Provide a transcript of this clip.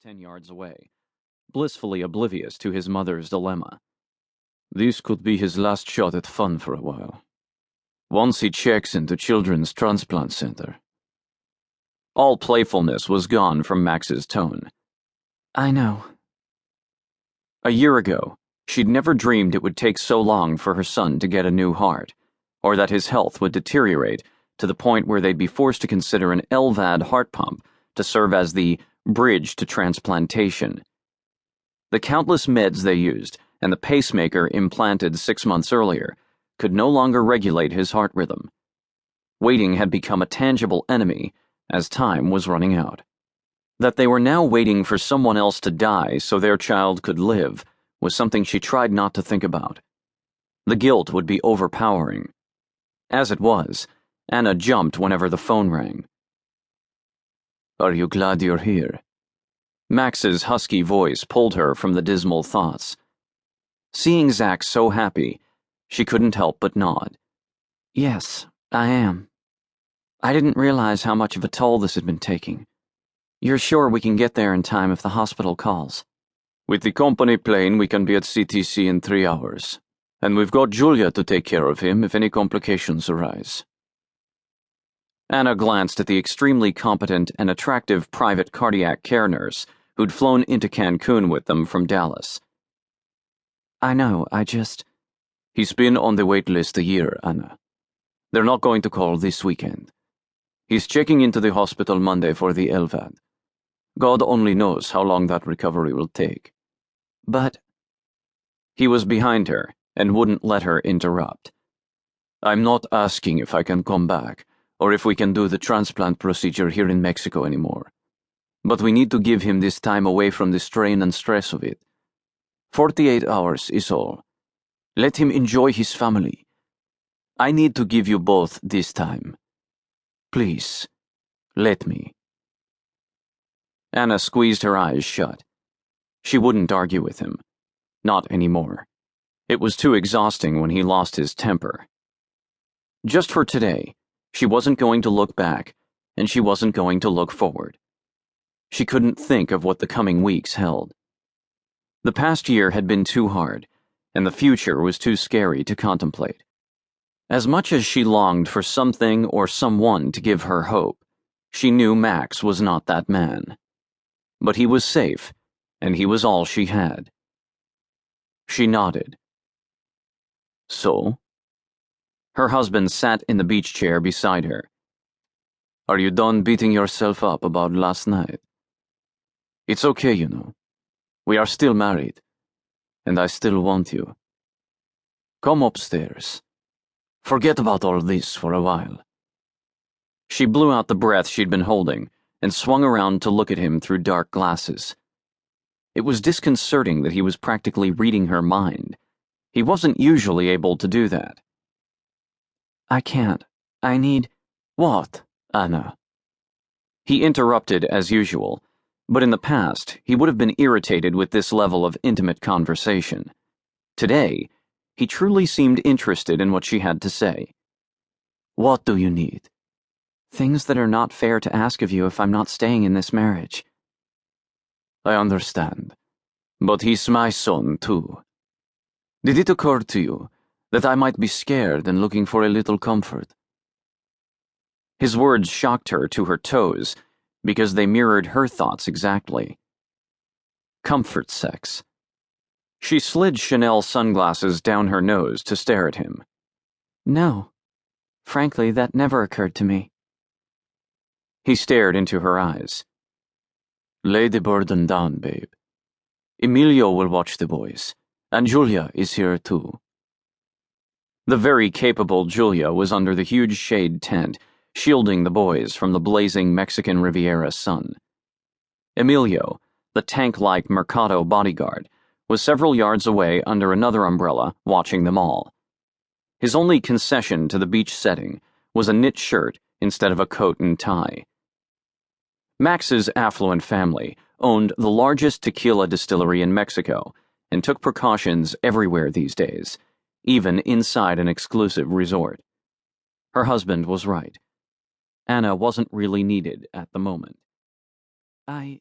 10 yards away, blissfully oblivious to his mother's dilemma. This could be his last shot at fun for a while. Once he checks into Children's Transplant Center. All playfulness was gone from Max's tone. I know. A year ago, she'd never dreamed it would take so long for her son to get a new heart, or that his health would deteriorate to the point where they'd be forced to consider an LVAD heart pump to serve as the bridge to transplantation. The countless meds they used and the pacemaker implanted 6 months earlier could no longer regulate his heart rhythm. Waiting had become a tangible enemy as time was running out. That they were now waiting for someone else to die so their child could live was something she tried not to think about. The guilt would be overpowering. As it was, Anna jumped whenever the phone rang. Are you glad you're here? Max's husky voice pulled her from the dismal thoughts. Seeing Zach so happy, she couldn't help but nod. Yes, I am. I didn't realize how much of a toll this had been taking. You're sure we can get there in time if the hospital calls? With the company plane, we can be at CTC in 3 hours. And we've got Julia to take care of him if any complications arise. Anna glanced at the extremely competent and attractive private cardiac care nurse who'd flown into Cancun with them from Dallas. I know, He's been on the wait list a year, Anna. They're not going to call this weekend. He's checking into the hospital Monday for the LVAD. God only knows how long that recovery will take. But... He was behind her and wouldn't let her interrupt. I'm not asking if I can come back, or if we can do the transplant procedure here in Mexico anymore. But we need to give him this time away from the strain and stress of it. 48 hours is all. Let him enjoy his family. I need to give you both this time. Please, let me. Anna squeezed her eyes shut. She wouldn't argue with him. Not anymore. It was too exhausting when he lost his temper. Just for today, she wasn't going to look back, and she wasn't going to look forward. She couldn't think of what the coming weeks held. The past year had been too hard, and the future was too scary to contemplate. As much as she longed for something or someone to give her hope, she knew Max was not that man. But he was safe, and he was all she had. She nodded. So? Her husband sat in the beach chair beside her. Are you done beating yourself up about last night? It's okay, you know. We are still married, and I still want you. Come upstairs. Forget about all this for a while. She blew out the breath she'd been holding and swung around to look at him through dark glasses. It was disconcerting that he was practically reading her mind. He wasn't usually able to do that. I can't. I need... What, Anna? He interrupted as usual, but in the past he would have been irritated with this level of intimate conversation. Today, he truly seemed interested in what she had to say. What do you need? Things that are not fair to ask of you if I'm not staying in this marriage. I understand, but he's my son, too. Did it occur to you that I might be scared and looking for a little comfort? His words shocked her to her toes because they mirrored her thoughts exactly. Comfort sex. She slid Chanel sunglasses down her nose to stare at him. No. Frankly, that never occurred to me. He stared into her eyes. Lay the burden down, babe. Emilio will watch the boys, and Julia is here too. The very capable Julia was under the huge shade tent, shielding the boys from the blazing Mexican Riviera sun. Emilio, the tank-like Mercado bodyguard, was several yards away under another umbrella, watching them all. His only concession to the beach setting was a knit shirt instead of a coat and tie. Max's affluent family owned the largest tequila distillery in Mexico and took precautions everywhere these days, even inside an exclusive resort. Her husband was right. Anna wasn't really needed at the moment. I